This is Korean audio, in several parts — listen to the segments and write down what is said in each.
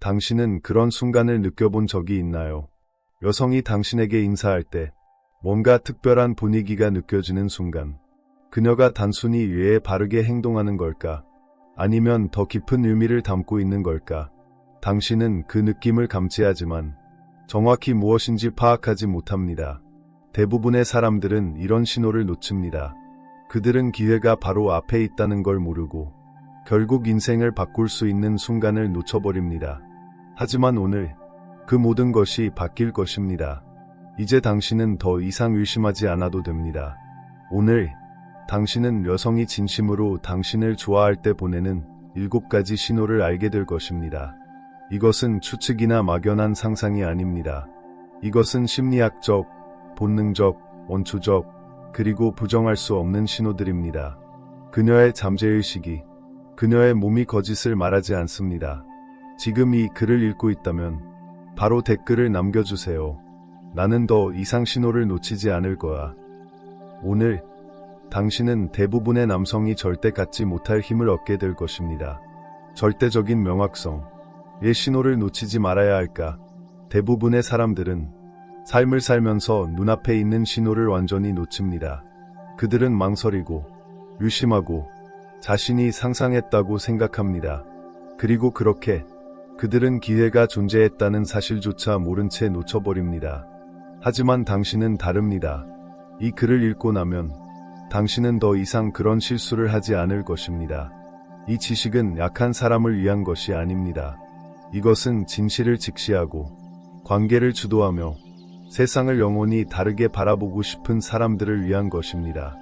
당신은 그런 순간을 느껴본 적이 있나요? 여성이 당신에게 인사할 때 뭔가 특별한 분위기가 느껴지는 순간, 그녀가 단순히 예에 바르게 행동하는 걸까? 아니면 더 깊은 의미를 담고 있는 걸까? 당신은 그 느낌을 감지하지만 정확히 무엇인지 파악하지 못합니다. 대부분의 사람들은 이런 신호를 놓칩니다. 그들은 기회가 바로 앞에 있다는 걸 모르고 결국 인생을 바꿀 수 있는 순간을 놓쳐버립니다. 하지만 오늘 그 모든 것이 바뀔 것입니다. 이제 당신은 더 이상 의심하지 않아도 됩니다. 오늘 당신은 여성이 진심으로 당신을 좋아할 때 보내는 7가지 신호를 알게 될 것입니다. 이것은 추측이나 막연한 상상이 아닙니다. 이것은 심리학적, 본능적, 원초적, 그리고 부정할 수 없는 신호들입니다. 그녀의 잠재의식이, 그녀의 몸이 거짓을 말하지 않습니다. 지금 이 글을 읽고 있다면 바로 댓글을 남겨주세요. 나는 더 이상 신호를 놓치지 않을 거야. 오늘 당신은 대부분의 남성이 절대 갖지 못할 힘을 얻게 될 것입니다. 절대적인 명확성의 신호를 놓치지 말아야 할까? 대부분의 사람들은 삶을 살면서 눈앞에 있는 신호를 완전히 놓칩니다. 그들은 망설이고 의심하고 자신이 상상했다고 생각합니다. 그리고 그렇게 그들은 기회가 존재했다는 사실조차 모른 채 놓쳐버립니다. 하지만 당신은 다릅니다. 이 글을 읽고 나면 당신은 더 이상 그런 실수를 하지 않을 것입니다. 이 지식은 약한 사람을 위한 것이 아닙니다. 이것은 진실을 직시하고 관계를 주도하며 세상을 영원히 다르게 바라보고 싶은 사람들을 위한 것입니다.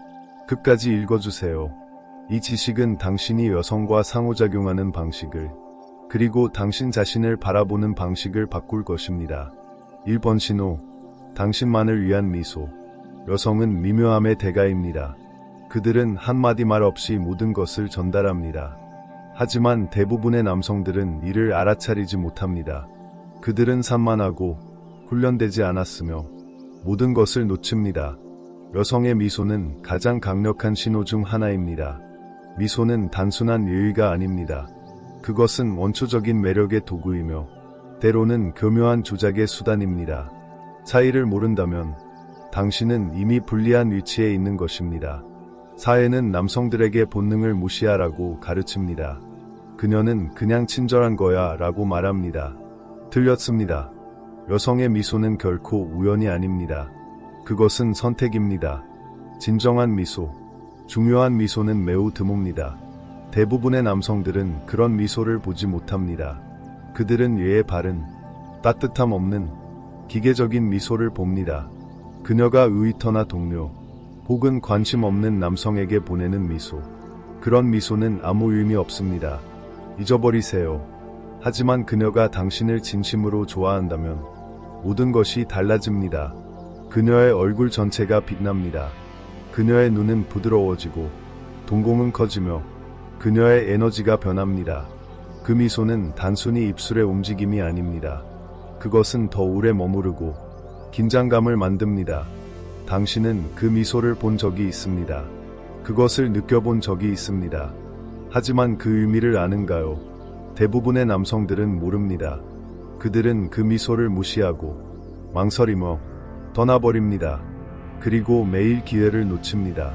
끝까지 읽어주세요. 이 지식은 당신이 여성과 상호작용하는 방식을, 그리고 당신 자신을 바라보는 방식을 바꿀 것입니다. 1번 신호, 당신만을 위한 미소. 여성은 미묘함의 대가입니다. 그들은 한마디 말 없이 모든 것을 전달합니다. 하지만 대부분의 남성들은 이를 알아차리지 못합니다. 그들은 산만하고 훈련되지 않았으며 모든 것을 놓칩니다. 여성의 미소는 가장 강력한 신호 중 하나입니다. 미소는 단순한 예의가 아닙니다. 그것은 원초적인 매력의 도구이며 때로는 교묘한 조작의 수단입니다. 차이를 모른다면 당신은 이미 불리한 위치에 있는 것입니다. 사회는 남성들에게 본능을 무시하라고 가르칩니다. 그녀는 그냥 친절한 거야 라고 말합니다. 틀렸습니다. 여성의 미소는 결코 우연이 아닙니다. 그것은 선택입니다. 진정한 미소, 중요한 미소는 매우 드뭅니다. 대부분의 남성들은 그런 미소를 보지 못합니다. 그들은 예에 바른, 따뜻함 없는, 기계적인 미소를 봅니다. 그녀가 의위터나 동료, 혹은 관심 없는 남성에게 보내는 미소. 그런 미소는 아무 의미 없습니다. 잊어버리세요. 하지만 그녀가 당신을 진심으로 좋아한다면 모든 것이 달라집니다. 그녀의 얼굴 전체가 빛납니다. 그녀의 눈은 부드러워지고 동공은 커지며 그녀의 에너지가 변합니다. 그 미소는 단순히 입술의 움직임이 아닙니다. 그것은 더 오래 머무르고 긴장감을 만듭니다. 당신은 그 미소를 본 적이 있습니다. 그것을 느껴본 적이 있습니다. 하지만 그 의미를 아는가요? 대부분의 남성들은 모릅니다. 그들은 그 미소를 무시하고 망설이며 떠나버립니다. 그리고 매일 기회를 놓칩니다.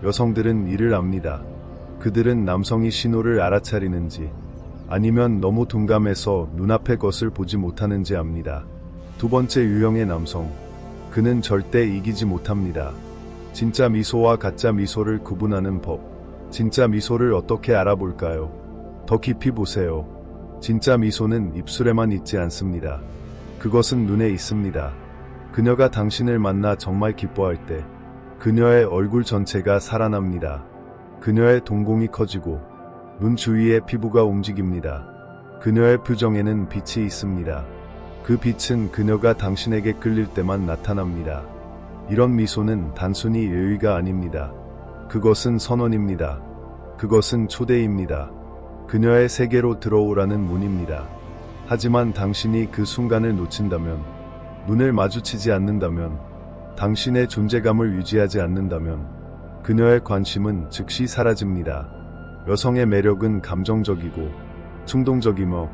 여성들은 이를 압니다. 그들은 남성이 신호를 알아차리는지 아니면 너무 둔감해서 눈앞의 것을 보지 못하는지 압니다. 두 번째 유형의 남성. 그는 절대 이기지 못합니다. 진짜 미소와 가짜 미소를 구분하는 법. 진짜 미소를 어떻게 알아볼까요? 더 깊이 보세요. 진짜 미소는 입술에만 있지 않습니다. 그것은 눈에 있습니다. 그녀가 당신을 만나 정말 기뻐할 때 그녀의 얼굴 전체가 살아납니다. 그녀의 동공이 커지고 눈 주위의 피부가 움직입니다. 그녀의 표정에는 빛이 있습니다. 그 빛은 그녀가 당신에게 끌릴 때만 나타납니다. 이런 미소는 단순히 예의가 아닙니다. 그것은 선언입니다. 그것은 초대입니다. 그녀의 세계로 들어오라는 문입니다. 하지만 당신이 그 순간을 놓친다면, 눈을 마주치지 않는다면, 당신의 존재감을 유지하지 않는다면 그녀의 관심은 즉시 사라집니다. 여성의 매력은 감정적이고 충동적이며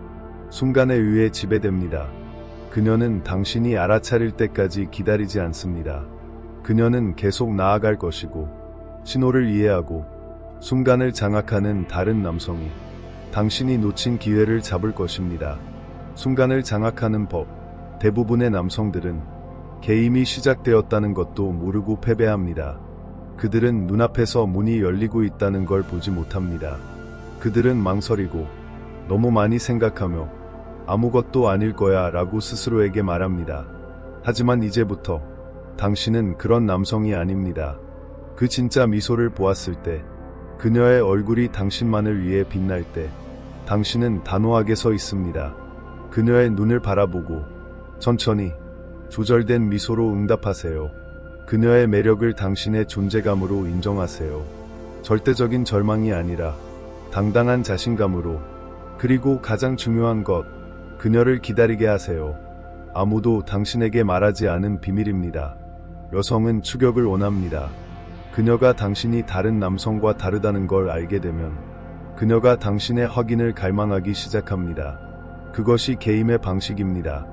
순간에 의해 지배됩니다. 그녀는 당신이 알아차릴 때까지 기다리지 않습니다. 그녀는 계속 나아갈 것이고, 신호를 이해하고 순간을 장악하는 다른 남성이 당신이 놓친 기회를 잡을 것입니다. 순간을 장악하는 법. 대부분의 남성들은 게임이 시작되었다는 것도 모르고 패배합니다. 그들은 눈앞에서 문이 열리고 있다는 걸 보지 못합니다. 그들은 망설이고 너무 많이 생각하며 아무것도 아닐 거야 라고 스스로에게 말합니다. 하지만 이제부터 당신은 그런 남성이 아닙니다. 그 진짜 미소를 보았을 때, 그녀의 얼굴이 당신만을 위해 빛날 때, 당신은 단호하게 서 있습니다. 그녀의 눈을 바라보고 천천히 조절된 미소로 응답하세요. 그녀의 매력을 당신의 존재감으로 인정하세요. 절대적인 절망이 아니라 당당한 자신감으로. 그리고 가장 중요한 것, 그녀를 기다리게 하세요. 아무도 당신에게 말하지 않은 비밀입니다. 여성은 추격을 원합니다. 그녀가 당신이 다른 남성과 다르다는 걸 알게 되면 그녀가 당신의 확인을 갈망하기 시작합니다. 그것이 게임의 방식입니다.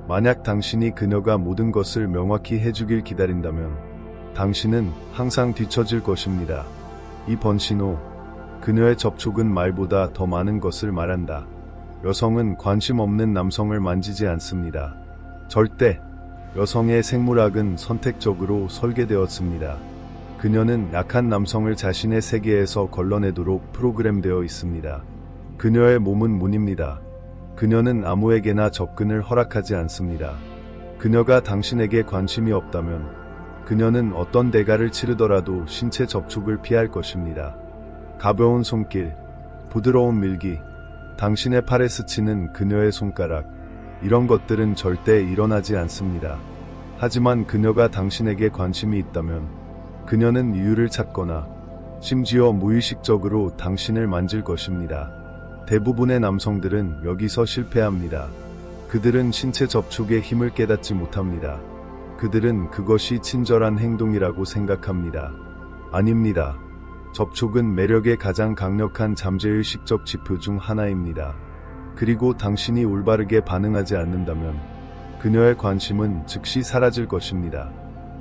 만약 당신이 그녀가 모든 것을 명확히 해주길 기다린다면 당신은 항상 뒤처질 것입니다. 이 번신호, 그녀의 접촉은 말보다 더 많은 것을 말한다. 여성은 관심 없는 남성을 만지지 않습니다. 절대. 여성의 생물학은 선택적으로 설계되었습니다. 그녀는 약한 남성을 자신의 세계에서 걸러내도록 프로그램되어 있습니다. 그녀의 몸은 문입니다. 그녀는 아무에게나 접근을 허락하지 않습니다. 그녀가 당신에게 관심이 없다면 그녀는 어떤 대가를 치르더라도 신체 접촉을 피할 것입니다. 가벼운 손길, 부드러운 밀기, 당신의 팔에 스치는 그녀의 손가락, 이런 것들은 절대 일어나지 않습니다. 하지만 그녀가 당신에게 관심이 있다면 그녀는 이유를 찾거나 심지어 무의식적으로 당신을 만질 것입니다. 대부분의 남성들은 여기서 실패합니다. 그들은 신체 접촉의 힘을 깨닫지 못합니다. 그들은 그것이 친절한 행동이라고 생각합니다. 아닙니다. 접촉은 매력의 가장 강력한 잠재의식적 지표 중 하나입니다. 그리고 당신이 올바르게 반응하지 않는다면 그녀의 관심은 즉시 사라질 것입니다.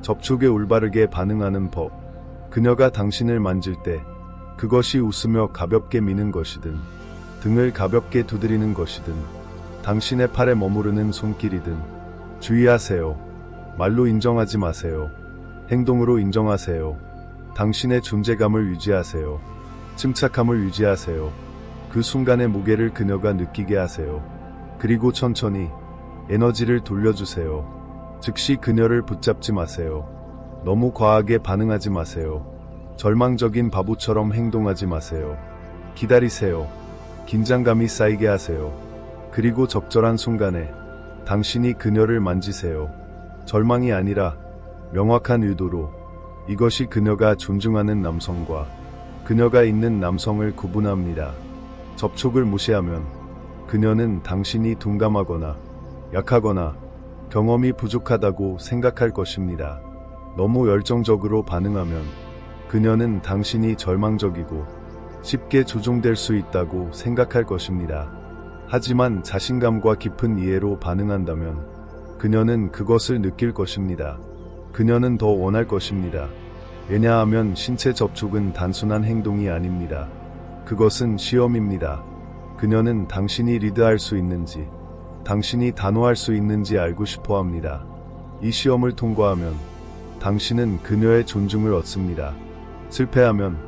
접촉에 올바르게 반응하는 법. 그녀가 당신을 만질 때 그것이 웃으며 가볍게 미는 것이든 등을 가볍게 두드리는 것이든 당신의 팔에 머무르는 손길이든 주의하세요. 말로 인정하지 마세요. 행동으로 인정하세요. 당신의 존재감을 유지하세요. 침착함을 유지하세요. 그 순간의 무게를 그녀가 느끼게 하세요. 그리고 천천히 에너지를 돌려주세요. 즉시 그녀를 붙잡지 마세요. 너무 과하게 반응하지 마세요. 절망적인 바보처럼 행동하지 마세요. 기다리세요. 긴장감이 쌓이게 하세요. 그리고 적절한 순간에 당신이 그녀를 만지세요. 절망이 아니라 명확한 의도로. 이것이 그녀가 존중하는 남성과 그녀가 있는 남성을 구분합니다. 접촉을 무시하면 그녀는 당신이 둔감하거나 약하거나 경험이 부족하다고 생각할 것입니다. 너무 열정적으로 반응하면 그녀는 당신이 절망적이고 쉽게 조종될 수 있다고 생각할 것입니다. 하지만 자신감과 깊은 이해로 반응한다면 그녀는 그것을 느낄 것입니다. 그녀는 더 원할 것입니다. 왜냐하면 신체 접촉은 단순한 행동이 아닙니다. 그것은 시험입니다. 그녀는 당신이 리드할 수 있는지, 당신이 단호할 수 있는지 알고 싶어 합니다. 이 시험을 통과하면 당신은 그녀의 존중을 얻습니다. 실패하면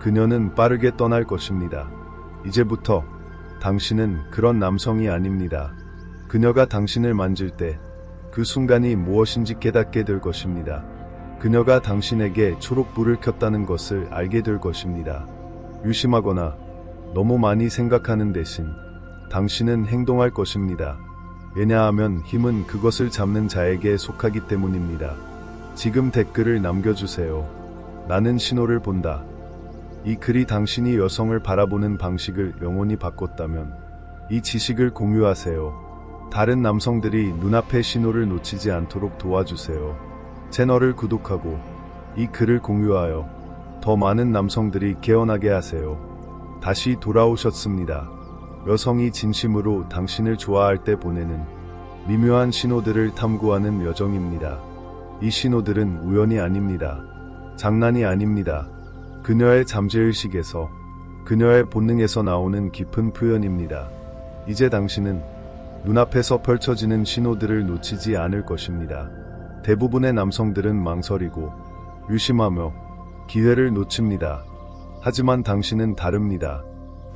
그녀는 빠르게 떠날 것입니다. 이제부터 당신은 그런 남성이 아닙니다. 그녀가 당신을 만질 때 그 순간이 무엇인지 깨닫게 될 것입니다. 그녀가 당신에게 초록불을 켰다는 것을 알게 될 것입니다. 유심하거나 너무 많이 생각하는 대신 당신은 행동할 것입니다. 왜냐하면 힘은 그것을 잡는 자에게 속하기 때문입니다. 지금 댓글을 남겨주세요. 나는 신호를 본다. 이 글이 당신이 여성을 바라보는 방식을 영원히 바꿨다면 이 지식을 공유하세요. 다른 남성들이 눈앞의 신호를 놓치지 않도록 도와주세요. 채널을 구독하고 이 글을 공유하여 더 많은 남성들이 깨어나게 하세요. 다시 돌아오셨습니다. 여성이 진심으로 당신을 좋아할 때 보내는 미묘한 신호들을 탐구하는 여정입니다. 이 신호들은 우연이 아닙니다. 장난이 아닙니다. 그녀의 잠재의식에서, 그녀의 본능에서 나오는 깊은 표현입니다. 이제 당신은 눈앞에서 펼쳐지는 신호들을 놓치지 않을 것입니다. 대부분의 남성들은 망설이고 유심하며 기회를 놓칩니다. 하지만 당신은 다릅니다.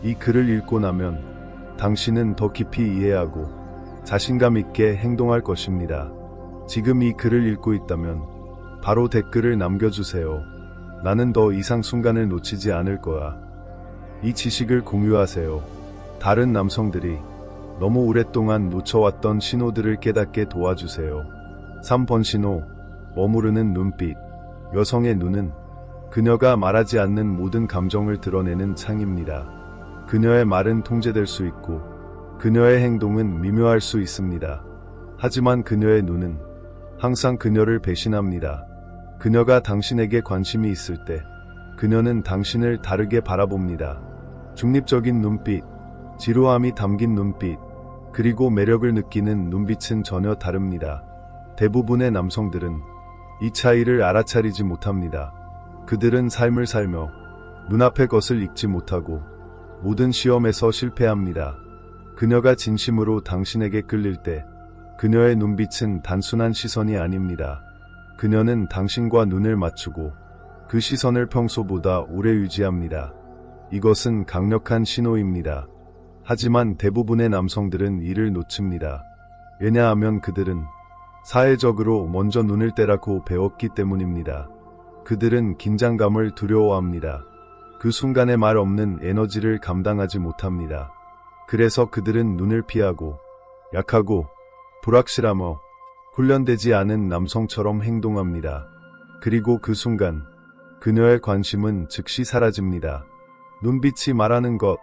이 글을 읽고 나면 당신은 더 깊이 이해하고 자신감 있게 행동할 것입니다. 지금 이 글을 읽고 있다면 바로 댓글을 남겨주세요. 나는 더 이상 순간을 놓치지 않을 거야. 이 지식을 공유하세요. 다른 남성들이 너무 오랫동안 놓쳐왔던 신호들을 깨닫게 도와주세요. 3번 신호, 머무르는 눈빛. 여성의 눈은 그녀가 말하지 않는 모든 감정을 드러내는 창입니다. 그녀의 말은 통제될 수 있고 그녀의 행동은 미묘할 수 있습니다. 하지만 그녀의 눈은 항상 그녀를 배신합니다. 그녀가 당신에게 관심이 있을 때 그녀는 당신을 다르게 바라봅니다. 중립적인 눈빛, 지루함이 담긴 눈빛, 그리고 매력을 느끼는 눈빛은 전혀 다릅니다. 대부분의 남성들은 이 차이를 알아차리지 못합니다. 그들은 삶을 살며 눈앞의 것을 읽지 못하고 모든 시험에서 실패합니다. 그녀가 진심으로 당신에게 끌릴 때 그녀의 눈빛은 단순한 시선이 아닙니다. 그녀는 당신과 눈을 맞추고 그 시선을 평소보다 오래 유지합니다. 이것은 강력한 신호입니다. 하지만 대부분의 남성들은 이를 놓칩니다. 왜냐하면 그들은 사회적으로 먼저 눈을 떼라고 배웠기 때문입니다. 그들은 긴장감을 두려워합니다. 그 순간에 말 없는 에너지를 감당하지 못합니다. 그래서 그들은 눈을 피하고 약하고 불확실하며 훈련되지 않은 남성처럼 행동합니다. 그리고 그 순간 그녀의 관심은 즉시 사라집니다. 눈빛이 말하는 것,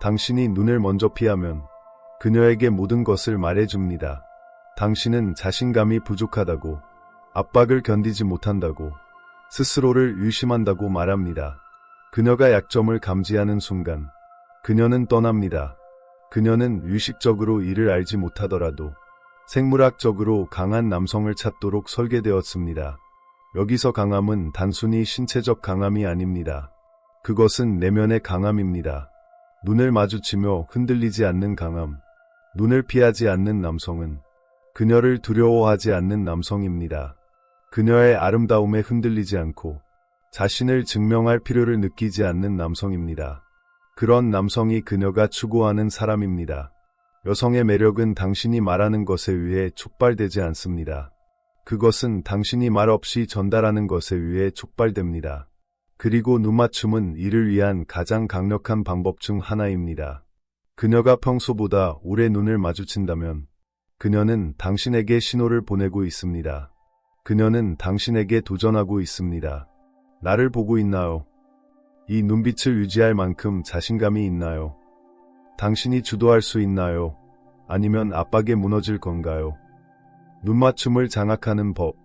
당신이 눈을 먼저 피하면 그녀에게 모든 것을 말해줍니다. 당신은 자신감이 부족하다고, 압박을 견디지 못한다고, 스스로를 의심한다고 말합니다. 그녀가 약점을 감지하는 순간 그녀는 떠납니다. 그녀는 의식적으로 이를 알지 못하더라도 생물학적으로 강한 남성을 찾도록 설계되었습니다. 여기서 강함은 단순히 신체적 강함이 아닙니다. 그것은 내면의 강함입니다. 눈을 마주치며 흔들리지 않는 강함. 눈을 피하지 않는 남성은 그녀를 두려워하지 않는 남성입니다. 그녀의 아름다움에 흔들리지 않고 자신을 증명할 필요를 느끼지 않는 남성입니다. 그런 남성이 그녀가 추구하는 사람입니다. 여성의 매력은 당신이 말하는 것에 의해 촉발되지 않습니다. 그것은 당신이 말 없이 전달하는 것에 의해 촉발됩니다. 그리고 눈맞춤은 이를 위한 가장 강력한 방법 중 하나입니다. 그녀가 평소보다 오래 눈을 마주친다면 그녀는 당신에게 신호를 보내고 있습니다. 그녀는 당신에게 도전하고 있습니다. 나를 보고 있나요? 이 눈빛을 유지할 만큼 자신감이 있나요? 당신이 주도할 수 있나요? 아니면 압박에 무너질 건가요? 눈맞춤을 장악하는 법.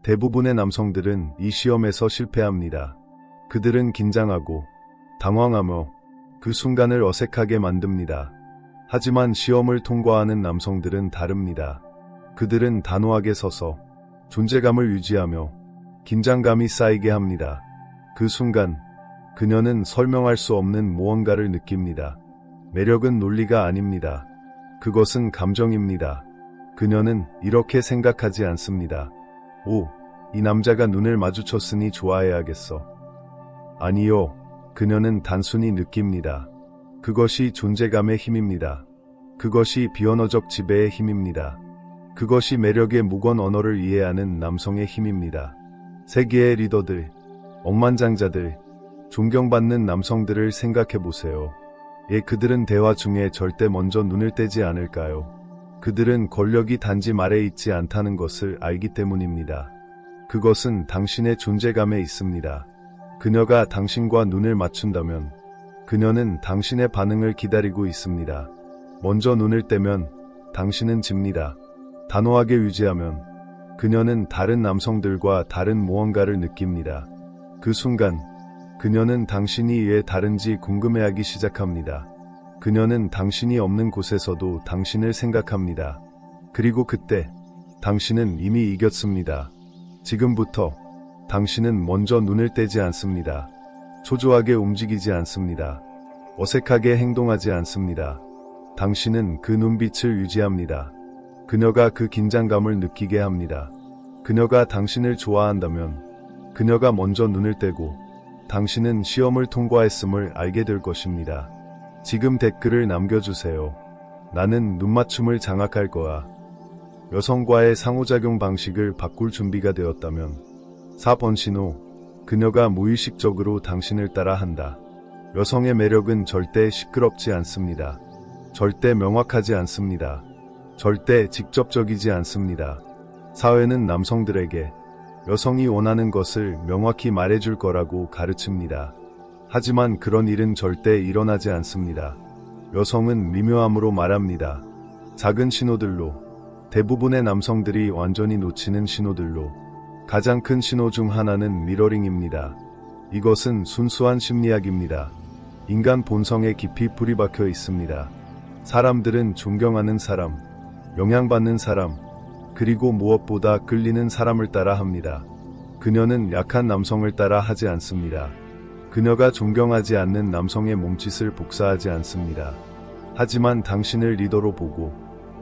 대부분의 남성들은 이 시험에서 실패합니다. 그들은 긴장하고 당황하며 그 순간을 어색하게 만듭니다. 하지만 시험을 통과하는 남성들은 다릅니다. 그들은 단호하게 서서 존재감을 유지하며 긴장감이 쌓이게 합니다. 그 순간 그녀는 설명할 수 없는 무언가를 느낍니다. 매력은 논리가 아닙니다. 그것은 감정입니다. 그녀는 이렇게 생각하지 않습니다. 오, 이 남자가 눈을 마주쳤으니 좋아해야겠어. 아니요, 그녀는 단순히 느낍니다. 그것이 존재감의 힘입니다. 그것이 비언어적 지배의 힘입니다. 그것이 매력의 무건 언어를 이해하는 남성의 힘입니다. 세계의 리더들, 억만장자들, 존경받는 남성들을 생각해보세요. 그들은 대화 중에 절대 먼저 눈을 떼지 않을까요? 그들은 권력이 단지 말에 있지 않다는 것을 알기 때문입니다. 그것은 당신의 존재감에 있습니다. 그녀가 당신과 눈을 맞춘다면 그녀는 당신의 반응을 기다리고 있습니다. 먼저 눈을 떼면 당신은 집니다. 단호하게 유지하면 그녀는 다른 남성들과 다른 무언가를 느낍니다. 그 순간 그녀는 당신이 왜 다른지 궁금해하기 시작합니다. 그녀는 당신이 없는 곳에서도 당신을 생각합니다. 그리고 그때 당신은 이미 이겼습니다. 지금부터 당신은 먼저 눈을 떼지 않습니다. 초조하게 움직이지 않습니다. 어색하게 행동하지 않습니다. 당신은 그 눈빛을 유지합니다. 그녀가 그 긴장감을 느끼게 합니다. 그녀가 당신을 좋아한다면 그녀가 먼저 눈을 떼고 당신은 시험을 통과했음을 알게 될 것입니다. 지금 댓글을 남겨주세요. 나는 눈맞춤을 장악할 거야. 여성과의 상호작용 방식을 바꿀 준비가 되었다면 4번 신호. 그녀가 무의식적으로 당신을 따라한다. 여성의 매력은 절대 시끄럽지 않습니다. 절대 명확하지 않습니다. 절대 직접적이지 않습니다. 사회는 남성들에게 여성이 원하는 것을 명확히 말해줄 거라고 가르칩니다. 하지만 그런 일은 절대 일어나지 않습니다. 여성은 미묘함으로 말합니다. 작은 신호들로, 대부분의 남성들이 완전히 놓치는 신호들로. 가장 큰 신호 중 하나는 미러링입니다. 이것은 순수한 심리학입니다. 인간 본성에 깊이 뿌리박혀 있습니다. 사람들은 존경하는 사람, 영향받는 사람, 그리고 무엇보다 끌리는 사람을 따라 합니다. 그녀는 약한 남성을 따라 하지 않습니다. 그녀가 존경하지 않는 남성의 몸짓을 복사하지 않습니다. 하지만 당신을 리더로 보고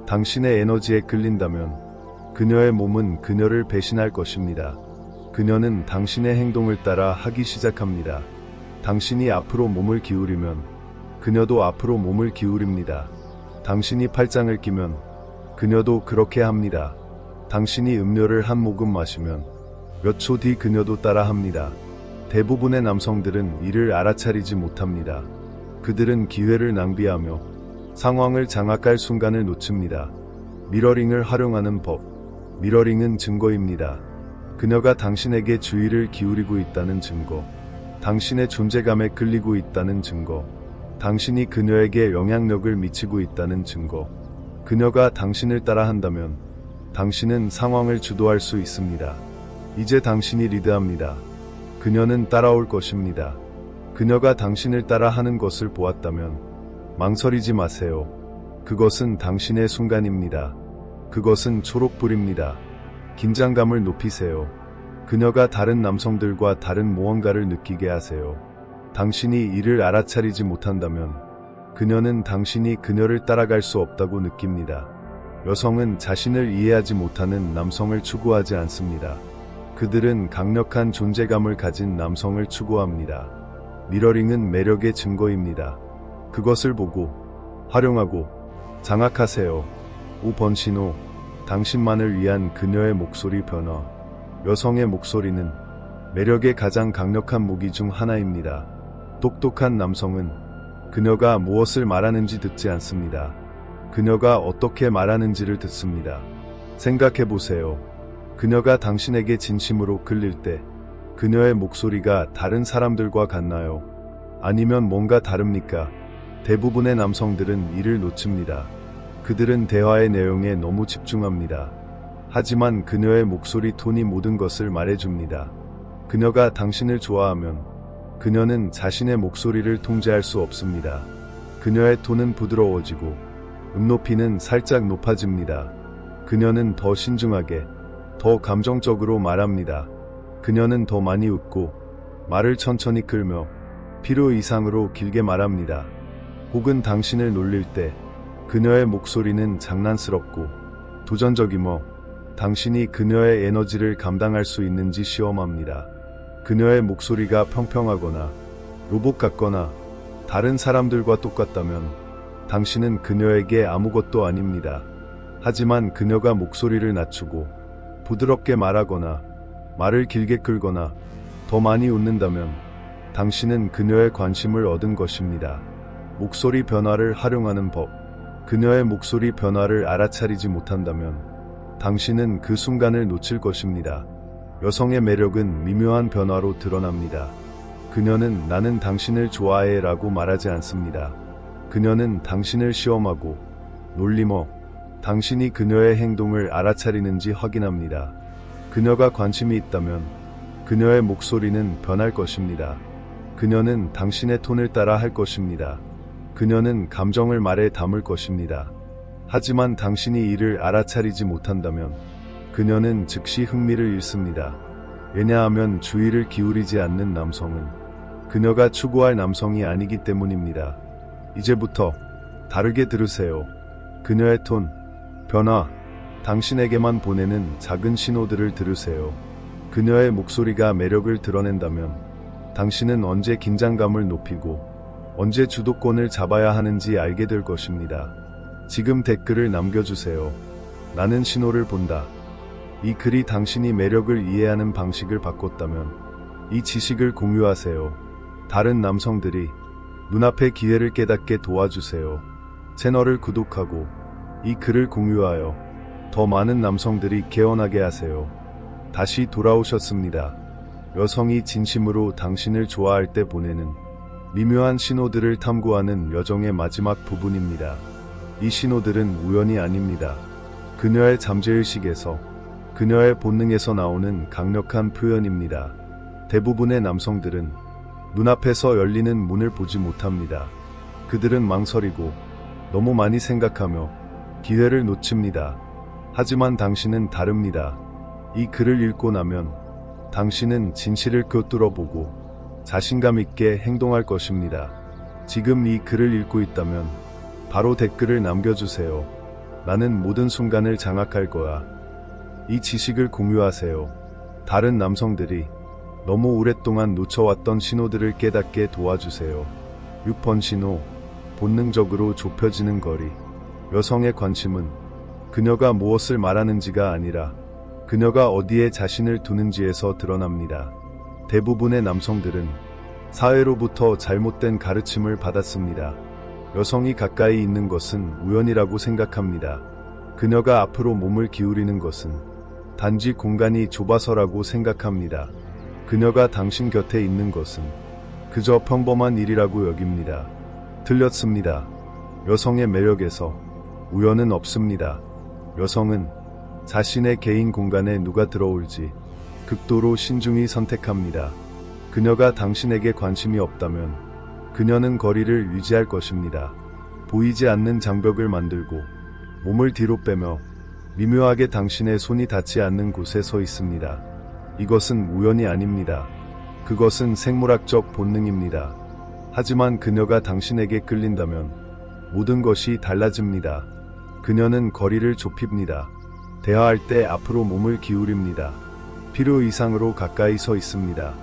당신의 에너지에 끌린다면 그녀의 몸은 그녀를 배신할 것입니다. 그녀는 당신의 행동을 따라 하기 시작합니다. 당신이 앞으로 몸을 기울이면 그녀도 앞으로 몸을 기울입니다. 당신이 팔짱을 끼면 그녀도 그렇게 합니다. 당신이 음료를 한 모금 마시면 몇 초 뒤 그녀도 따라 합니다. 대부분의 남성들은 이를 알아차리지 못합니다. 그들은 기회를 낭비하며 상황을 장악할 순간을 놓칩니다. 미러링을 활용하는 법. 미러링은 증거입니다. 그녀가 당신에게 주의를 기울이고 있다는 증거. 당신의 존재감에 끌리고 있다는 증거. 당신이 그녀에게 영향력을 미치고 있다는 증거. 그녀가 당신을 따라한다면 당신은 상황을 주도할 수 있습니다. 이제 당신이 리드합니다. 그녀는 따라올 것입니다. 그녀가 당신을 따라하는 것을 보았다면 망설이지 마세요. 그것은 당신의 순간입니다. 그것은 초록불입니다. 긴장감을 높이세요. 그녀가 다른 남성들과 다른 무언가를 느끼게 하세요. 당신이 이를 알아차리지 못한다면 그녀는 당신이 그녀를 따라갈 수 없다고 느낍니다. 여성은 자신을 이해하지 못하는 남성을 추구하지 않습니다. 그들은 강력한 존재감을 가진 남성을 추구합니다. 미러링은 매력의 증거입니다. 그것을 보고 활용하고 장악하세요. 5번 신호. 당신만을 위한 그녀의 목소리 변화. 여성의 목소리는 매력의 가장 강력한 무기 중 하나입니다. 똑똑한 남성은 그녀가 무엇을 말하는지 듣지 않습니다. 그녀가 어떻게 말하는지를 듣습니다. 생각해보세요. 그녀가 당신에게 진심으로 끌릴 때 그녀의 목소리가 다른 사람들과 같나요? 아니면 뭔가 다릅니까? 대부분의 남성들은 이를 놓칩니다. 그들은 대화의 내용에 너무 집중합니다. 하지만 그녀의 목소리 톤이 모든 것을 말해줍니다. 그녀가 당신을 좋아하면 그녀는 자신의 목소리를 통제할 수 없습니다. 그녀의 톤은 부드러워지고 음높이는 살짝 높아집니다. 그녀는 더 신중하게, 더 감정적으로 말합니다. 그녀는 더 많이 웃고 말을 천천히 끌며 필요 이상으로 길게 말합니다. 혹은 당신을 놀릴 때 그녀의 목소리는 장난스럽고 도전적이며 당신이 그녀의 에너지를 감당할 수 있는지 시험합니다. 그녀의 목소리가 평평하거나 로봇 같거나 다른 사람들과 똑같다면 당신은 그녀에게 아무것도 아닙니다. 하지만 그녀가 목소리를 낮추고 부드럽게 말하거나 말을 길게 끌거나 더 많이 웃는다면 당신은 그녀의 관심을 얻은 것입니다. 목소리 변화를 활용하는 법. 그녀의 목소리 변화를 알아차리지 못한다면 당신은 그 순간을 놓칠 것입니다. 여성의 매력은 미묘한 변화로 드러납니다. 그녀는 나는 당신을 좋아해 라고 말하지 않습니다. 그녀는 당신을 시험하고 놀리며 당신이 그녀의 행동을 알아차리는지 확인합니다. 그녀가 관심이 있다면 그녀의 목소리는 변할 것입니다. 그녀는 당신의 톤을 따라 할 것입니다. 그녀는 감정을 말에 담을 것입니다. 하지만 당신이 이를 알아차리지 못한다면 그녀는 즉시 흥미를 잃습니다. 왜냐하면 주의를 기울이지 않는 남성은 그녀가 추구할 남성이 아니기 때문입니다. 이제부터 다르게 들으세요. 그녀의 톤, 변화, 당신에게만 보내는 작은 신호들을 들으세요. 그녀의 목소리가 매력을 드러낸다면 당신은 언제 긴장감을 높이고 언제 주도권을 잡아야 하는지 알게 될 것입니다. 지금 댓글을 남겨주세요. 나는 신호를 본다. 이 글이 당신이 매력을 이해하는 방식을 바꿨다면 이 지식을 공유하세요. 다른 남성들이 눈앞의 기회를 깨닫게 도와주세요. 채널을 구독하고 이 글을 공유하여 더 많은 남성들이 깨어나게 하세요. 다시 돌아오셨습니다. 여성이 진심으로 당신을 좋아할 때 보내는 미묘한 신호들을 탐구하는 여정의 마지막 부분입니다. 이 신호들은 우연이 아닙니다. 그녀의 잠재의식에서, 그녀의 본능에서 나오는 강력한 표현입니다. 대부분의 남성들은 눈앞에서 열리는 문을 보지 못합니다. 그들은 망설이고 너무 많이 생각하며 기회를 놓칩니다. 하지만 당신은 다릅니다. 이 글을 읽고 나면 당신은 진실을 꿰뚫어보고 자신감 있게 행동할 것입니다. 지금 이 글을 읽고 있다면 바로 댓글을 남겨주세요. 나는 모든 순간을 장악할 거야. 이 지식을 공유하세요. 다른 남성들이 너무 오랫동안 놓쳐왔던 신호들을 깨닫게 도와주세요. 6번 신호, 본능적으로 좁혀지는 거리. 여성의 관심은 그녀가 무엇을 말하는지가 아니라 그녀가 어디에 자신을 두는지에서 드러납니다. 대부분의 남성들은 사회로부터 잘못된 가르침을 받았습니다. 여성이 가까이 있는 것은 우연이라고 생각합니다. 그녀가 앞으로 몸을 기울이는 것은 단지 공간이 좁아서라고 생각합니다. 그녀가 당신 곁에 있는 것은 그저 평범한 일이라고 여깁니다. 틀렸습니다. 여성의 매력에서 우연은 없습니다. 여성은 자신의 개인 공간에 누가 들어올지 극도로 신중히 선택합니다. 그녀가 당신에게 관심이 없다면 그녀는 거리를 유지할 것입니다. 보이지 않는 장벽을 만들고 몸을 뒤로 빼며 미묘하게 당신의 손이 닿지 않는 곳에 서 있습니다. 이것은 우연이 아닙니다. 그것은 생물학적 본능입니다. 하지만 그녀가 당신에게 끌린다면 모든 것이 달라집니다. 그녀는 거리를 좁힙니다. 대화할 때 앞으로 몸을 기울입니다. 필요 이상으로 가까이 서 있습니다.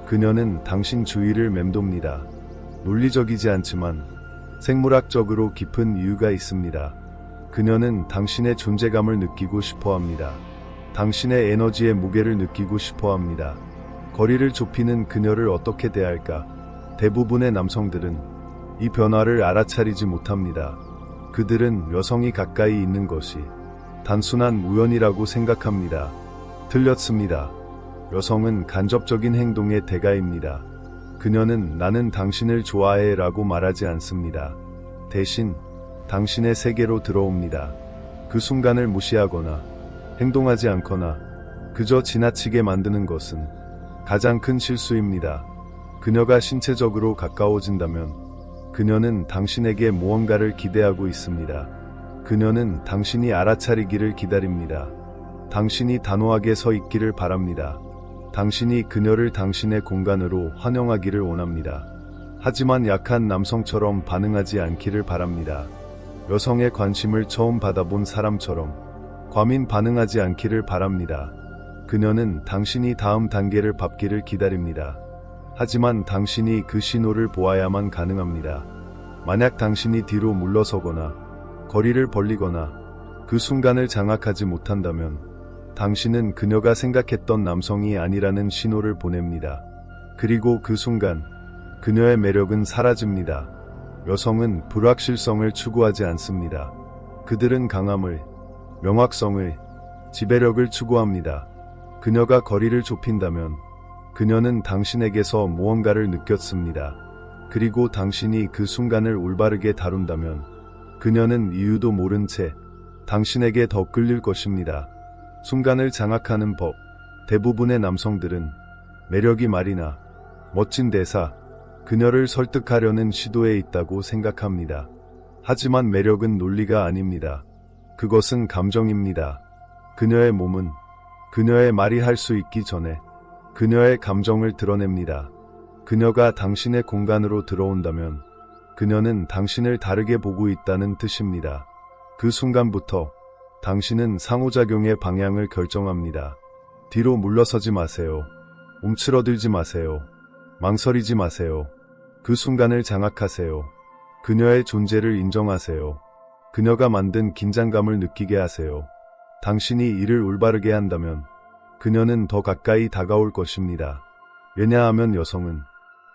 그녀는 당신 주위를 맴돕니다. 논리적이지 않지만 생물학적으로 깊은 이유가 있습니다. 그녀는 당신의 존재감을 느끼고 싶어 합니다. 당신의 에너지의 무게를 느끼고 싶어 합니다. 거리를 좁히는 그녀를 어떻게 대할까? 대부분의 남성들은 이 변화를 알아차리지 못합니다. 그들은 여성이 가까이 있는 것이 단순한 우연이라고 생각합니다. 틀렸습니다. 여성은 간접적인 행동의 대가입니다. 그녀는 나는 당신을 좋아해 라고 말하지 않습니다. 대신 당신의 세계로 들어옵니다. 그 순간을 무시하거나 행동하지 않거나 그저 지나치게 만드는 것은 가장 큰 실수입니다. 그녀가 신체적으로 가까워진다면 그녀는 당신에게 무언가를 기대하고 있습니다. 그녀는 당신이 알아차리기를 기다립니다. 당신이 단호하게 서 있기를 바랍니다. 당신이 그녀를 당신의 공간으로 환영하기를 원합니다. 하지만 약한 남성처럼 반응하지 않기를 바랍니다. 여성의 관심을 처음 받아본 사람처럼 과민 반응하지 않기를 바랍니다. 그녀는 당신이 다음 단계를 밟기를 기다립니다. 하지만 당신이 그 신호를 보아야만 가능합니다. 만약 당신이 뒤로 물러서거나 거리를 벌리거나 그 순간을 장악하지 못한다면 당신은 그녀가 생각했던 남성이 아니라는 신호를 보냅니다. 그리고 그 순간 그녀의 매력은 사라집니다. 여성은 불확실성을 추구하지 않습니다. 그들은 강함을, 명확성을, 지배력을 추구합니다. 그녀가 거리를 좁힌다면 그녀는 당신에게서 무언가를 느꼈습니다. 그리고 당신이 그 순간을 올바르게 다룬다면 그녀는 이유도 모른 채 당신에게 더 끌릴 것입니다. 순간을 장악하는 법. 대부분의 남성들은 매력이 말이나 멋진 대사, 그녀를 설득하려는 시도에 있다고 생각합니다. 하지만 매력은 논리가 아닙니다. 그것은 감정입니다. 그녀의 몸은 그녀의 말이 할 수 있기 전에 그녀의 감정을 드러냅니다. 그녀가 당신의 공간으로 들어온다면 그녀는 당신을 다르게 보고 있다는 뜻입니다. 그 순간부터 당신은 상호작용의 방향을 결정합니다. 뒤로 물러서지 마세요. 움츠러들지 마세요. 망설이지 마세요. 그 순간을 장악하세요. 그녀의 존재를 인정하세요. 그녀가 만든 긴장감을 느끼게 하세요. 당신이 이를 올바르게 한다면 그녀는 더 가까이 다가올 것입니다. 왜냐하면 여성은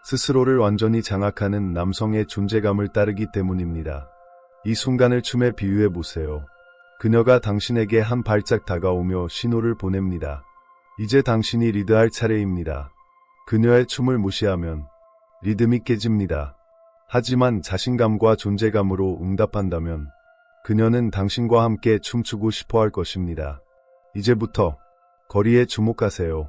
스스로를 완전히 장악하는 남성의 존재감을 따르기 때문입니다. 이 순간을 춤에 비유해 보세요. 그녀가 당신에게 한 발짝 다가오며 신호를 보냅니다. 이제 당신이 리드할 차례입니다. 그녀의 춤을 무시하면 리듬이 깨집니다. 하지만 자신감과 존재감으로 응답한다면 그녀는 당신과 함께 춤추고 싶어 할 것입니다. 이제부터 거리에 주목하세요.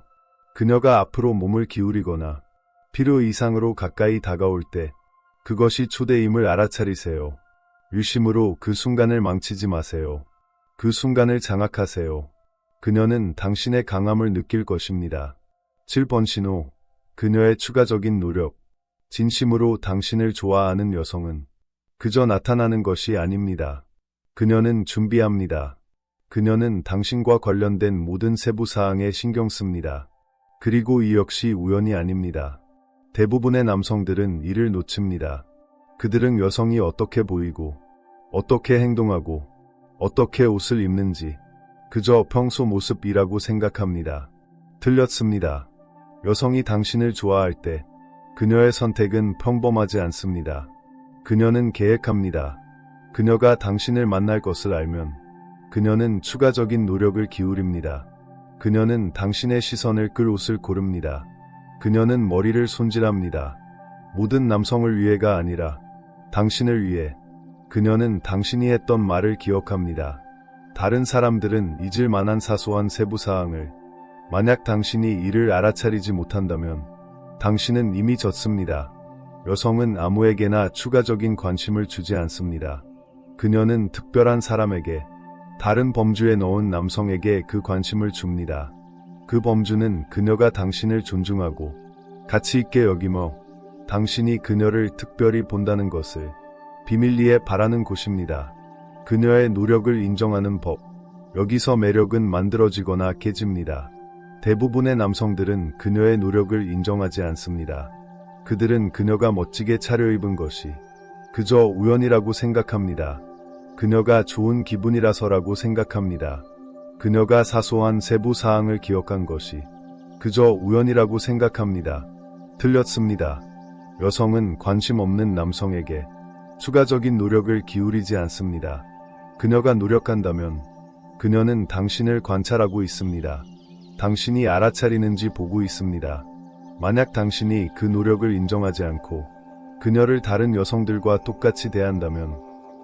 그녀가 앞으로 몸을 기울이거나 필요 이상으로 가까이 다가올 때 그것이 초대임을 알아차리세요. 유심으로 그 순간을 망치지 마세요. 그 순간을 장악하세요. 그녀는 당신의 강함을 느낄 것입니다. 7번 신호, 그녀의 추가적인 노력. 진심으로 당신을 좋아하는 여성은 그저 나타나는 것이 아닙니다. 그녀는 준비합니다. 그녀는 당신과 관련된 모든 세부 사항에 신경 씁니다. 그리고 이 역시 우연이 아닙니다. 대부분의 남성들은 이를 놓칩니다. 그들은 여성이 어떻게 보이고, 어떻게 행동하고, 어떻게 옷을 입는지 그저 평소 모습이라고 생각합니다. 틀렸습니다. 여성이 당신을 좋아할 때 그녀의 선택은 평범하지 않습니다. 그녀는 계획합니다. 그녀가 당신을 만날 것을 알면 그녀는 추가적인 노력을 기울입니다. 그녀는 당신의 시선을 끌 옷을 고릅니다. 그녀는 머리를 손질합니다. 모든 남성을 위해가 아니라 당신을 위해. 그녀는 당신이 했던 말을 기억합니다. 다른 사람들은 잊을 만한 사소한 세부사항을. 만약 당신이 이를 알아차리지 못한다면 당신은 이미 졌습니다. 여성은 아무에게나 추가적인 관심을 주지 않습니다. 그녀는 특별한 사람에게, 다른 범주에 넣은 남성에게 그 관심을 줍니다. 그 범주는 그녀가 당신을 존중하고 가치 있게 여기며 당신이 그녀를 특별히 본다는 것을 비밀리에 바라는 곳입니다. 그녀의 노력을 인정하는 법. 여기서 매력은 만들어지거나 깨집니다. 대부분의 남성들은 그녀의 노력을 인정하지 않습니다. 그들은 그녀가 멋지게 차려입은 것이 그저 우연이라고 생각합니다. 그녀가 좋은 기분이라서라고 생각합니다. 그녀가 사소한 세부 사항을 기억한 것이 그저 우연이라고 생각합니다. 틀렸습니다. 여성은 관심 없는 남성에게 추가적인 노력을 기울이지 않습니다. 그녀가 노력한다면 그녀는 당신을 관찰하고 있습니다. 당신이 알아차리는지 보고 있습니다. 만약 당신이 그 노력을 인정하지 않고 그녀를 다른 여성들과 똑같이 대한다면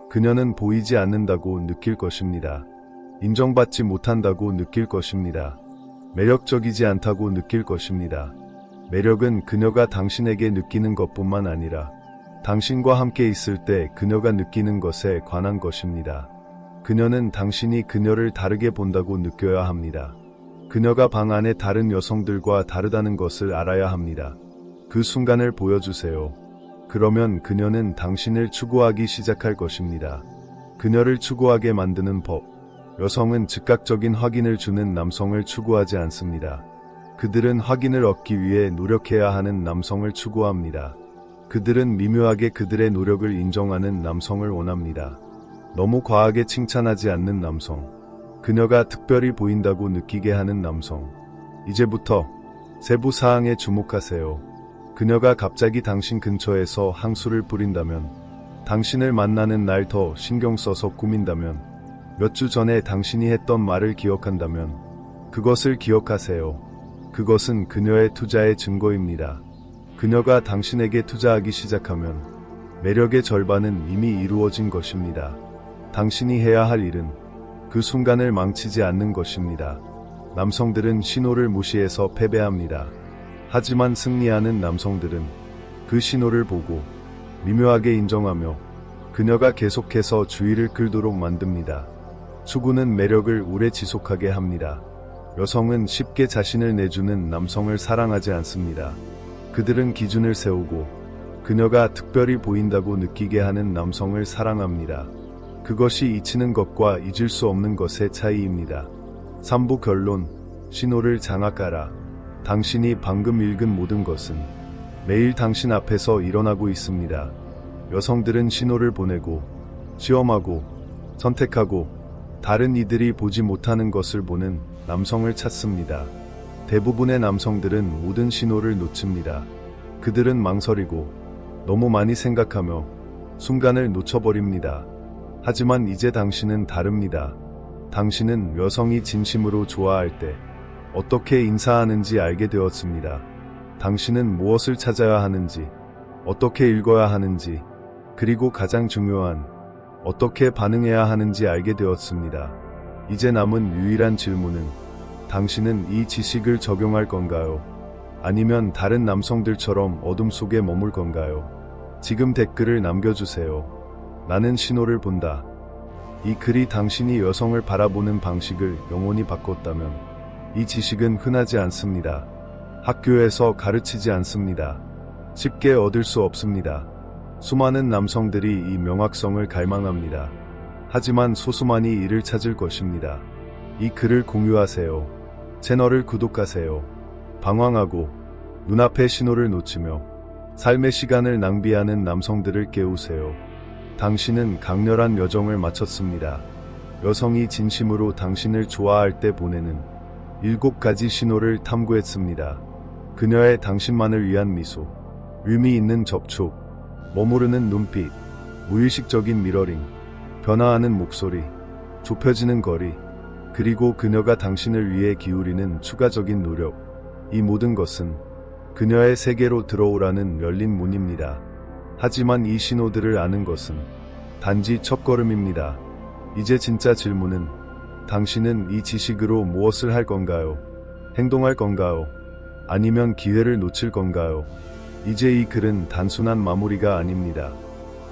그녀는 보이지 않는다고 느낄 것입니다. 인정받지 못한다고 느낄 것입니다. 매력적이지 않다고 느낄 것입니다. 매력은 그녀가 당신에게 느끼는 것뿐만 아니라 당신과 함께 있을 때 그녀가 느끼는 것에 관한 것입니다. 그녀는 당신이 그녀를 다르게 본다고 느껴야 합니다. 그녀가 방 안의 다른 여성들과 다르다는 것을 알아야 합니다. 그 순간을 보여주세요. 그러면 그녀는 당신을 추구하기 시작할 것입니다. 그녀를 추구하게 만드는 법. 여성은 즉각적인 확인을 주는 남성을 추구하지 않습니다. 그들은 확인을 얻기 위해 노력해야 하는 남성을 추구합니다. 그들은 미묘하게 그들의 노력을 인정하는 남성을 원합니다. 너무 과하게 칭찬하지 않는 남성. 그녀가 특별히 보인다고 느끼게 하는 남성. 이제부터 세부 사항에 주목하세요. 그녀가 갑자기 당신 근처에서 향수를 뿌린다면, 당신을 만나는 날 더 신경 써서 꾸민다면, 몇 주 전에 당신이 했던 말을 기억한다면, 그것을 기억하세요. 그것은 그녀의 투자의 증거입니다. 그녀가 당신에게 투자하기 시작하면 매력의 절반은 이미 이루어진 것입니다. 당신이 해야 할 일은 그 순간을 망치지 않는 것입니다. 남성들은 신호를 무시해서 패배합니다. 하지만 승리하는 남성들은 그 신호를 보고 미묘하게 인정하며 그녀가 계속해서 주의를 끌도록 만듭니다. 추구는 매력을 오래 지속하게 합니다. 여성은 쉽게 자신을 내주는 남성을 사랑하지 않습니다. 그들은 기준을 세우고 그녀가 특별히 보인다고 느끼게 하는 남성을 사랑합니다. 그것이 잊히는 것과 잊을 수 없는 것의 차이입니다. 3부 결론, 신호를 장악하라. 당신이 방금 읽은 모든 것은 매일 당신 앞에서 일어나고 있습니다. 여성들은 신호를 보내고, 시험하고, 선택하고, 다른 이들이 보지 못하는 것을 보는 남성을 찾습니다. 대부분의 남성들은 모든 신호를 놓칩니다. 그들은 망설이고, 너무 많이 생각하며 순간을 놓쳐버립니다. 하지만 이제 당신은 다릅니다. 당신은 여성이 진심으로 좋아할 때 어떻게 인사하는지 알게 되었습니다. 당신은 무엇을 찾아야 하는지, 어떻게 읽어야 하는지, 그리고 가장 중요한 어떻게 반응해야 하는지 알게 되었습니다. 이제 남은 유일한 질문은 당신은 이 지식을 적용할 건가요? 아니면 다른 남성들처럼 어둠 속에 머물 건가요? 지금 댓글을 남겨주세요. 나는 신호를 본다. 이 글이 당신이 여성을 바라보는 방식을 영원히 바꿨다면 이 지식은 흔하지 않습니다. 학교에서 가르치지 않습니다. 쉽게 얻을 수 없습니다. 수많은 남성들이 이 명확성을 갈망합니다. 하지만 소수만이 이를 찾을 것입니다. 이 글을 공유하세요. 채널을 구독하세요. 방황하고 눈앞의 신호를 놓치며 삶의 시간을 낭비하는 남성들을 깨우세요. 당신은 강렬한 여정을 마쳤습니다. 여성이 진심으로 당신을 좋아할 때 보내는 7가지 신호를 탐구했습니다. 그녀의 당신만을 위한 미소, 의미 있는 접촉, 머무르는 눈빛, 무의식적인 미러링, 변화하는 목소리, 좁혀지는 거리, 그리고 그녀가 당신을 위해 기울이는 추가적인 노력. 이 모든 것은 그녀의 세계로 들어오라는 열린 문입니다. 하지만 이 신호들을 아는 것은 단지 첫걸음입니다. 이제 진짜 질문은 당신은 이 지식으로 무엇을 할 건가요? 행동할 건가요? 아니면 기회를 놓칠 건가요? 이제 이 글은 단순한 마무리가 아닙니다.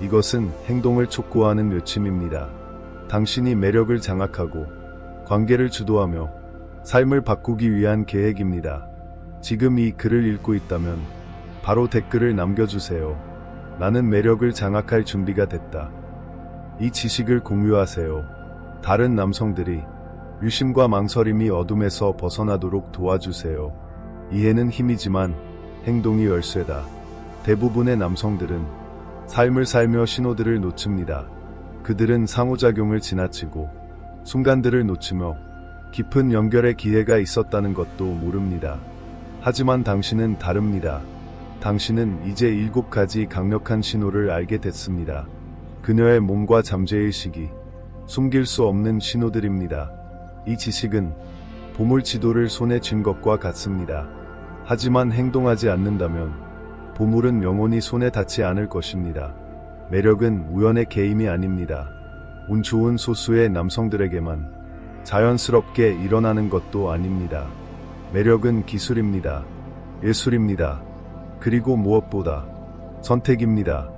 이것은 행동을 촉구하는 외침입니다. 당신이 매력을 장악하고 관계를 주도하며 삶을 바꾸기 위한 계획입니다. 지금 이 글을 읽고 있다면 바로 댓글을 남겨주세요. 나는 매력을 장악할 준비가 됐다. 이 지식을 공유하세요. 다른 남성들이 유심과 망설임이 어둠에서 벗어나도록 도와주세요. 이해는 힘이지만 행동이 열쇠다. 대부분의 남성들은 삶을 살며 신호들을 놓칩니다. 그들은 상호작용을 지나치고 순간들을 놓치며 깊은 연결의 기회가 있었다는 것도 모릅니다. 하지만 당신은 다릅니다. 당신은 이제 7가지 강력한 신호를 알게 됐습니다. 그녀의 몸과 잠재의 시기, 숨길 수 없는 신호들입니다. 이 지식은 보물 지도를 손에 쥔 것과 같습니다. 하지만 행동하지 않는다면 보물은 영원히 손에 닿지 않을 것입니다. 매력은 우연의 게임이 아닙니다. 운 좋은 소수의 남성들에게만 자연스럽게 일어나는 것도 아닙니다. 매력은 기술입니다. 예술입니다. 그리고 무엇보다 선택입니다.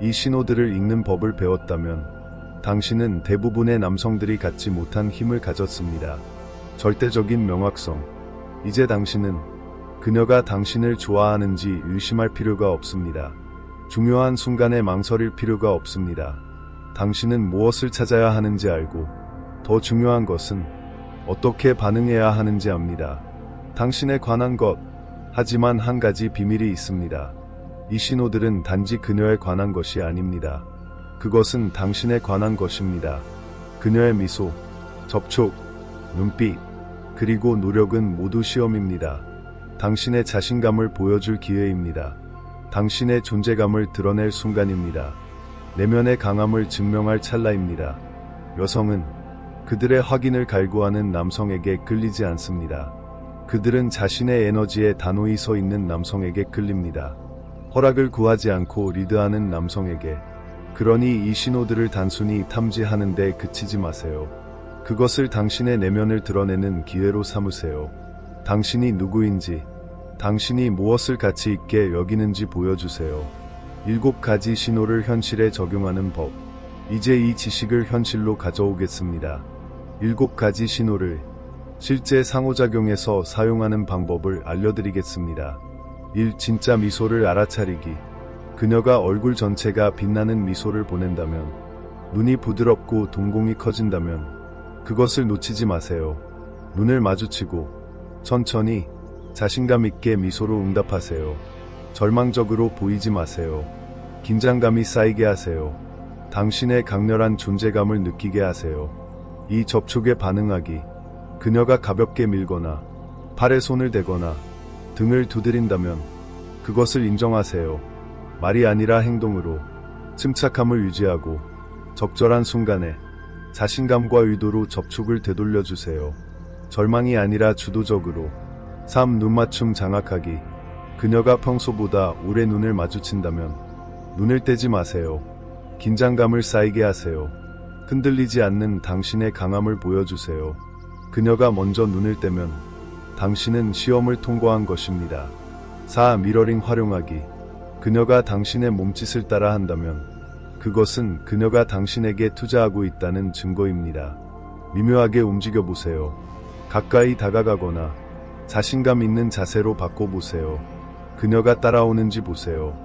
이 신호들을 읽는 법을 배웠다면 당신은 대부분의 남성들이 갖지 못한 힘을 가졌습니다. 절대적인 명확성. 이제 당신은 그녀가 당신을 좋아하는지 의심할 필요가 없습니다. 중요한 순간에 망설일 필요가 없습니다. 당신은 무엇을 찾아야 하는지 알고 더 중요한 것은 어떻게 반응해야 하는지 압니다. 당신에 관한 것. 하지만 한 가지 비밀이 있습니다. 이 신호들은 단지 그녀에 관한 것이 아닙니다. 그것은 당신에 관한 것입니다. 그녀의 미소, 접촉, 눈빛, 그리고 노력은 모두 시험입니다. 당신의 자신감을 보여줄 기회입니다. 당신의 존재감을 드러낼 순간입니다. 내면의 강함을 증명할 찰나입니다. 여성은 그들의 확인을 갈구하는 남성에게 끌리지 않습니다. 그들은 자신의 에너지에 단호히 서 있는 남성에게 끌립니다. 허락을 구하지 않고 리드하는 남성에게. 그러니 이 신호들을 단순히 탐지하는 데 그치지 마세요. 그것을 당신의 내면을 드러내는 기회로 삼으세요. 당신이 누구인지, 당신이 무엇을 가치 있게 여기는지 보여주세요. 7가지 신호를 현실에 적용하는 법. 이제 이 지식을 현실로 가져오겠습니다. 7가지 신호를 실제 상호작용에서 사용하는 방법을 알려드리겠습니다. 1. 진짜 미소를 알아차리기. 그녀가 얼굴 전체가 빛나는 미소를 보낸다면, 눈이 부드럽고 동공이 커진다면 그것을 놓치지 마세요. 눈을 마주치고 천천히 자신감 있게 미소로 응답하세요. 절망적으로 보이지 마세요. 긴장감이 쌓이게 하세요. 당신의 강렬한 존재감을 느끼게 하세요. 이 접촉에 반응하기. 그녀가 가볍게 밀거나 팔에 손을 대거나 등을 두드린다면 그것을 인정하세요. 말이 아니라 행동으로 침착함을 유지하고 적절한 순간에 자신감과 의도로 접촉을 되돌려주세요. 절망이 아니라 주도적으로. 3. 눈맞춤 장악하기. 그녀가 평소보다 오래 눈을 마주친다면 눈을 떼지 마세요. 긴장감을 쌓이게 하세요. 흔들리지 않는 당신의 강함을 보여주세요. 그녀가 먼저 눈을 떼면 당신은 시험을 통과한 것입니다. 4. 미러링 활용하기. 그녀가 당신의 몸짓을 따라 한다면 그것은 그녀가 당신에게 투자하고 있다는 증거입니다. 미묘하게 움직여 보세요. 가까이 다가가거나 자신감 있는 자세로 바꿔보세요. 그녀가 따라오는지 보세요.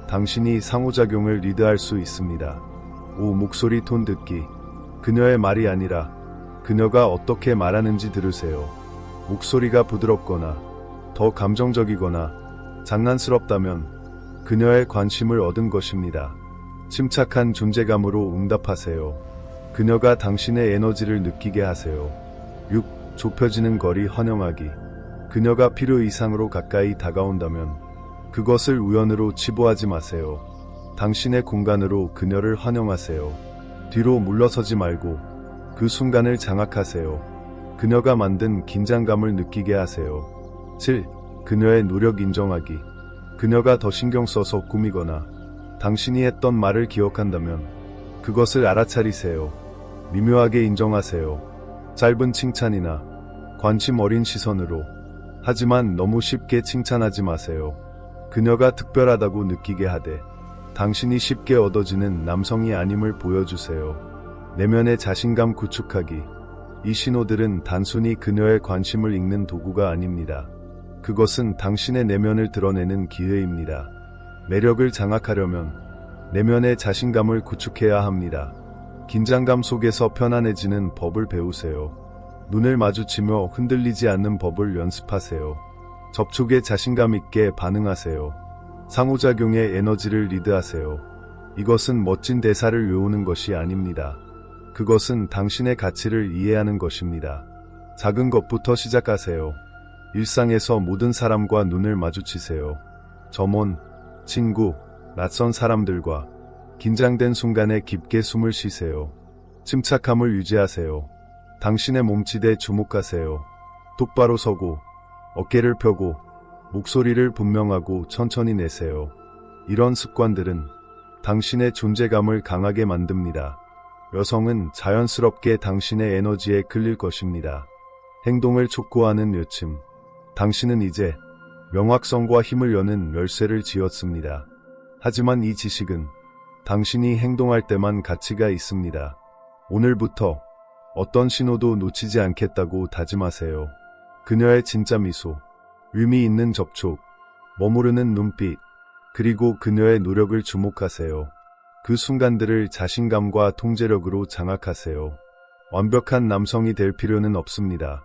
당신이 상호작용을 리드할 수 있습니다. 5. 목소리 톤 듣기. 그녀의 말이 아니라 그녀가 어떻게 말하는지 들으세요. 목소리가 부드럽거나 더 감정적이거나 장난스럽다면 그녀의 관심을 얻은 것입니다. 침착한 존재감으로 응답하세요. 그녀가 당신의 에너지를 느끼게 하세요. 6. 좁혀지는 거리 환영하기. 그녀가 필요 이상으로 가까이 다가온다면 그것을 우연으로 치부하지 마세요. 당신의 공간으로 그녀를 환영하세요. 뒤로 물러서지 말고 그 순간을 장악하세요. 그녀가 만든 긴장감을 느끼게 하세요. 7. 그녀의 노력 인정하기. 그녀가 더 신경 써서 꾸미거나 당신이 했던 말을 기억한다면 그것을 알아차리세요. 미묘하게 인정하세요. 짧은 칭찬이나 관심 어린 시선으로. 하지만 너무 쉽게 칭찬하지 마세요. 그녀가 특별하다고 느끼게 하되 당신이 쉽게 얻어지는 남성이 아님을 보여주세요. 내면의 자신감 구축하기. 이 신호들은 단순히 그녀의 관심을 읽는 도구가 아닙니다. 그것은 당신의 내면을 드러내는 기회입니다. 매력을 장악하려면 내면의 자신감을 구축해야 합니다. 긴장감 속에서 편안해지는 법을 배우세요. 눈을 마주치며 흔들리지 않는 법을 연습하세요. 접촉에 자신감 있게 반응하세요. 상호작용의 에너지를 리드하세요. 이것은 멋진 대사를 외우는 것이 아닙니다. 그것은 당신의 가치를 이해하는 것입니다. 작은 것부터 시작하세요. 일상에서 모든 사람과 눈을 마주치세요. 점원, 친구, 낯선 사람들과 긴장된 순간에 깊게 숨을 쉬세요. 침착함을 유지하세요. 당신의 몸짓에 주목하세요. 똑바로 서고 어깨를 펴고 목소리를 분명하고 천천히 내세요. 이런 습관들은 당신의 존재감을 강하게 만듭니다. 여성은 자연스럽게 당신의 에너지에 끌릴 것입니다. 행동을 촉구하는 요침. 당신은 이제 명확성과 힘을 여는 열쇠를 쥐었습니다. 하지만 이 지식은 당신이 행동할 때만 가치가 있습니다. 오늘부터 어떤 신호도 놓치지 않겠다고 다짐하세요. 그녀의 진짜 미소, 의미 있는 접촉, 머무르는 눈빛, 그리고 그녀의 노력을 주목하세요. 그 순간들을 자신감과 통제력으로 장악하세요. 완벽한 남성이 될 필요는 없습니다.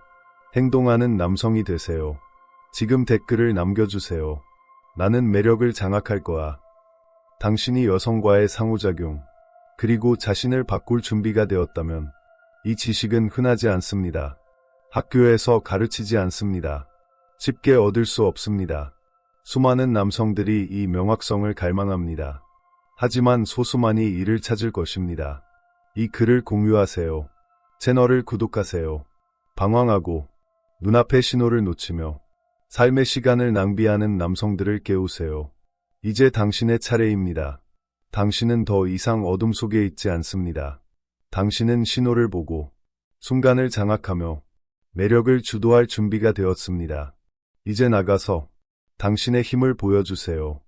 행동하는 남성이 되세요. 지금 댓글을 남겨주세요. 나는 매력을 장악할 거야. 당신이 여성과의 상호작용, 그리고 자신을 바꿀 준비가 되었다면 이 지식은 흔하지 않습니다. 학교에서 가르치지 않습니다. 쉽게 얻을 수 없습니다. 수많은 남성들이 이 명확성을 갈망합니다. 하지만 소수만이 이를 찾을 것입니다. 이 글을 공유하세요. 채널을 구독하세요. 방황하고 눈앞의 신호를 놓치며 삶의 시간을 낭비하는 남성들을 깨우세요. 이제 당신의 차례입니다. 당신은 더 이상 어둠 속에 있지 않습니다. 당신은 신호를 보고 순간을 장악하며 매력을 주도할 준비가 되었습니다. 이제 나가서 당신의 힘을 보여주세요.